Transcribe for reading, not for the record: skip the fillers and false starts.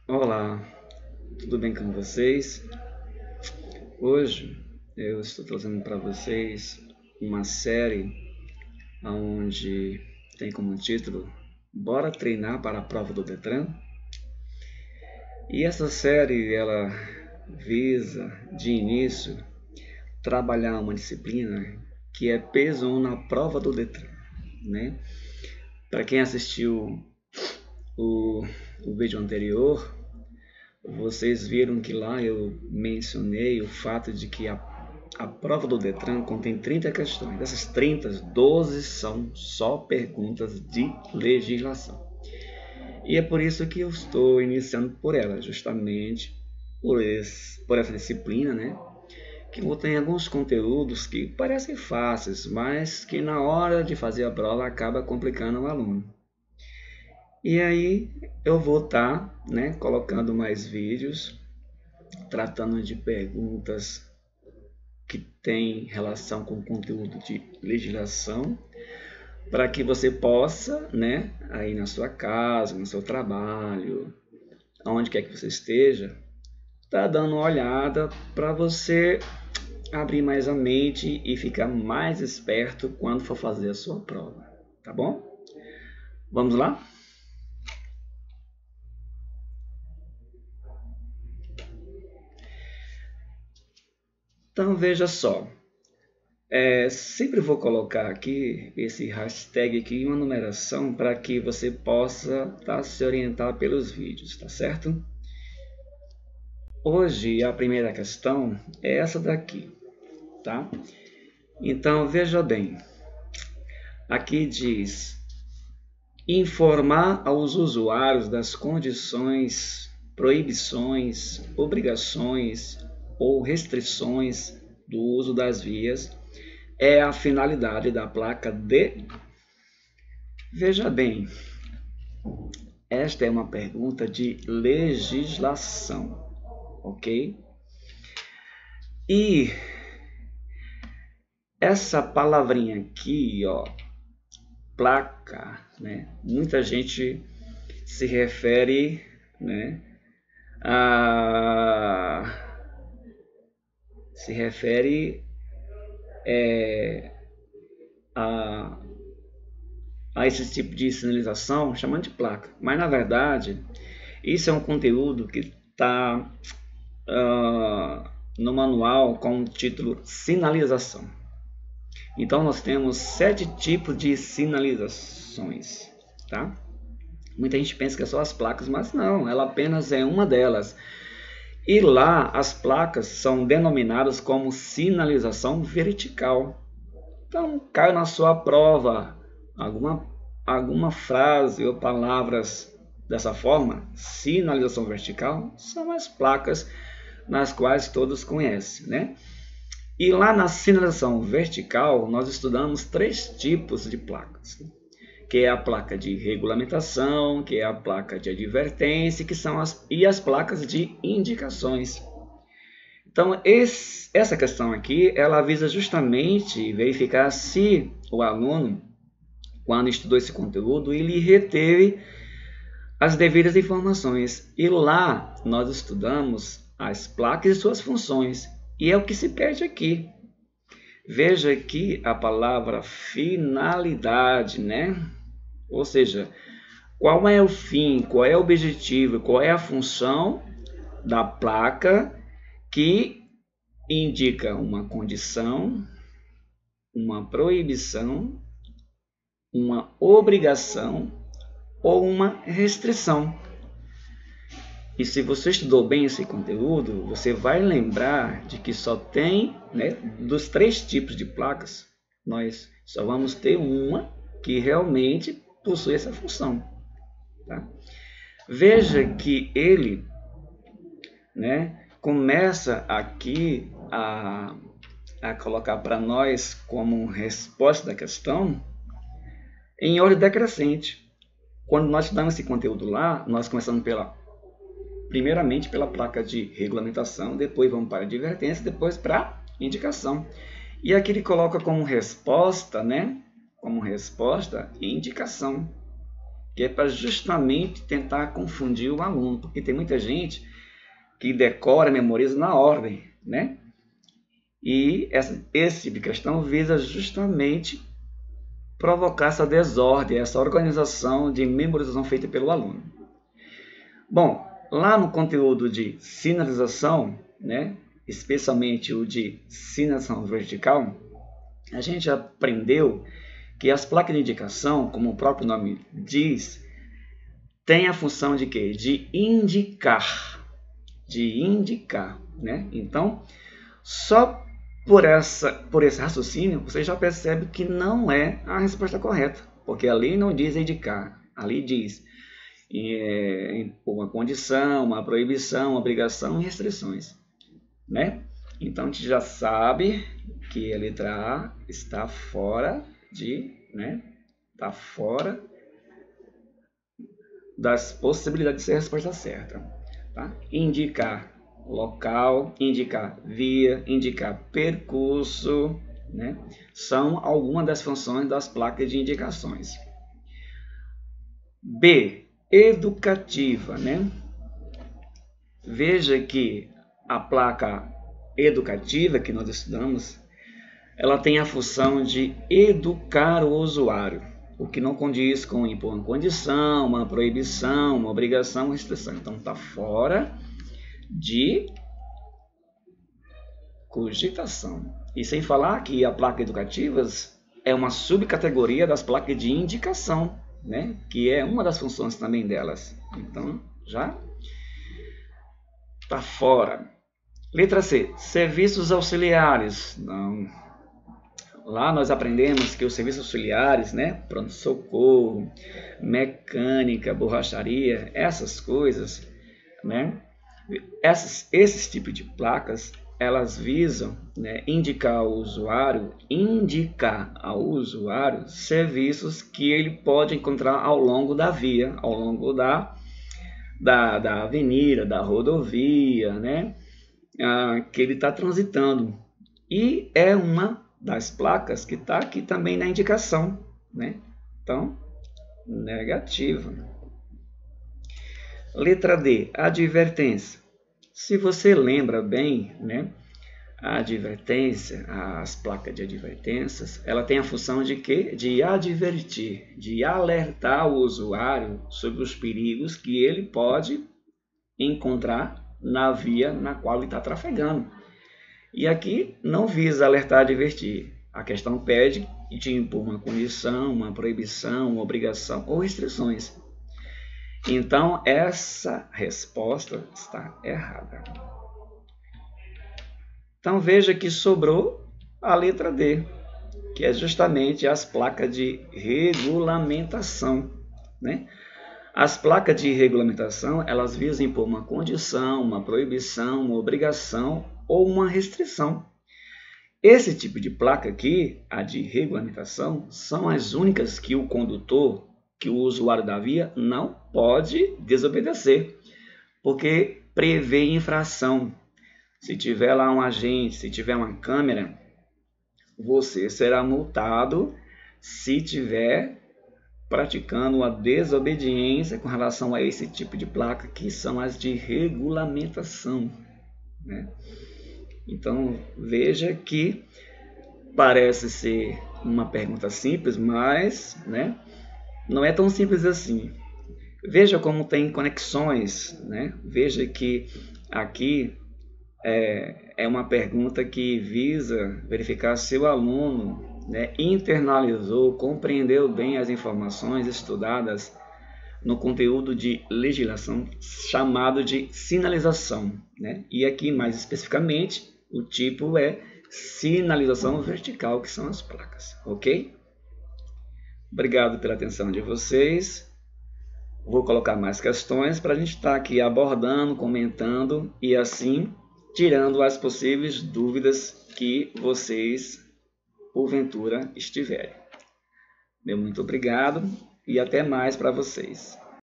Olá, tudo bem com vocês? Hoje eu estou trazendo para vocês uma série onde tem como título Bora treinar para a prova do Detran? E essa série ela visa de início trabalhar uma disciplina que é peso 1 na prova do Detran, né? Para quem assistiu o, o vídeo anterior, vocês viram que lá eu mencionei o fato de que a prova do Detran contém 30 questões. Dessas 30, 12 são só perguntas de legislação. E é por isso que eu estou iniciando por ela, justamente por essa disciplina, né? Que tem alguns conteúdos que parecem fáceis, mas que na hora de fazer a prova acaba complicando o aluno. E aí eu vou estar, né, colocando mais vídeos tratando de perguntas que têm relação com conteúdo de legislação, para que você possa, né, aí na sua casa, no seu trabalho, aonde quer que você esteja, tá dando uma olhada para você abrir mais a mente e ficar mais esperto quando for fazer a sua prova, tá bom? Vamos lá? Então veja só, sempre vou colocar aqui esse hashtag aqui, uma numeração para que você possa se orientar pelos vídeos, tá certo? Hoje a primeira questão é essa daqui, tá? Então veja bem, aqui diz informar aos usuários das condições, proibições, obrigações ou restrições do uso das vias é a finalidade da placa de... Veja bem, esta é uma pergunta de legislação, ok? E essa palavrinha aqui, ó, placa, né? Muita gente se refere, né, se refere a esse tipo de sinalização chamando de placa, mas na verdade isso é um conteúdo que está no manual com o título sinalização. Então nós temos 7 tipos de sinalizações, tá? Muita gente pensa que é só as placas, mas não, ela apenas é uma delas. E lá as placas são denominadas como sinalização vertical. Então cai na sua prova alguma frase ou palavras dessa forma, sinalização vertical, são as placas nas quais todos conhecem, né? E lá na sinalização vertical, nós estudamos 3 tipos de placas, que é a placa de regulamentação, que é a placa de advertência, que são as placas de indicações. Então, essa questão aqui, ela visa justamente verificar se o aluno, quando estudou esse conteúdo, ele reteve as devidas informações. E lá nós estudamos as placas e suas funções. E é o que se pede aqui. Veja aqui a palavra finalidade, né? Ou seja, qual é o fim, qual é o objetivo, qual é a função da placa que indica uma condição, uma proibição, uma obrigação ou uma restrição. E se você estudou bem esse conteúdo, você vai lembrar de que só tem, né, dos 3 tipos de placas, nós só vamos ter uma que realmente possui essa função. Tá? Veja que ele, né, começa aqui a colocar para nós como resposta da questão em ordem decrescente. Quando nós estudamos esse conteúdo lá, nós começamos primeiramente pela placa de regulamentação, depois vamos para a advertência, depois para a indicação. E aqui ele coloca como resposta, né? Como resposta, indicação. que é para justamente tentar confundir o aluno, porque tem muita gente que decora, memoriza na ordem, né? E esse tipo de questão visa justamente provocar essa desordem, essa organização de memorização feita pelo aluno. Bom, lá no conteúdo de sinalização, né, especialmente o de sinalização vertical, a gente aprendeu que as placas de indicação, como o próprio nome diz, tem a função de quê? De indicar, né? Então, só por esse raciocínio, você já percebe que não é a resposta correta, porque ali não diz indicar, ali diz uma condição, uma proibição, uma obrigação e restrições, né? Então, a gente já sabe que a letra A está fora está fora das possibilidades de ser a resposta certa. Tá? Indicar local, indicar via, indicar percurso, né? São algumas das funções das placas de indicações. B, educativa, né? Veja que a placa educativa que nós estudamos, ela tem a função de educar o usuário, o que não condiz com impor uma condição, uma proibição, uma obrigação, uma restrição. Então, está fora de cogitação. E sem falar que a placa educativas é uma subcategoria das placas de indicação, né? Que é uma das funções também delas. Então, já está fora. Letra C, serviços auxiliares. Não. Lá nós aprendemos que os serviços auxiliares, né, pronto-socorro, mecânica, borracharia, essas coisas, né, esses tipos de placas, elas visam, né, indicar ao usuário serviços que ele pode encontrar ao longo da via, ao longo da avenida, da rodovia, né, que ele está transitando. E é uma das placas que está aqui também na indicação, né? Então, negativa. Letra D, advertência. Se você lembra bem, né? A advertência, as placas de advertências, ela tem a função de quê? De advertir, de alertar o usuário sobre os perigos que ele pode encontrar na via na qual ele está trafegando. E aqui não visa alertar, advertir. A questão pede de impor uma condição, uma proibição, uma obrigação ou restrições. Então, essa resposta está errada. Então, veja que sobrou a letra D, que é justamente as placas de regulamentação, né? As placas de regulamentação, elas visam impor uma condição, uma proibição, uma obrigação ou uma restrição. Esse tipo de placa aqui, a de regulamentação, são as únicas que o condutor, que o usuário da via, não pode desobedecer, porque prevê infração. Se tiver lá um agente, se tiver uma câmera, você será multado se tiver praticando a desobediência com relação a esse tipo de placa, que são as de regulamentação, né? Então, veja que parece ser uma pergunta simples, mas, né, não é tão simples assim. Veja como tem conexões, né? Veja que aqui é uma pergunta que visa verificar se o aluno, né, internalizou, compreendeu bem as informações estudadas no conteúdo de legislação chamado de sinalização, né? E aqui, mais especificamente, o tipo é sinalização vertical, que são as placas, ok? Obrigado pela atenção de vocês. Vou colocar mais questões para a gente estar aqui abordando, comentando e assim tirando as possíveis dúvidas que vocês, porventura, estiverem. Meu muito obrigado e até mais para vocês.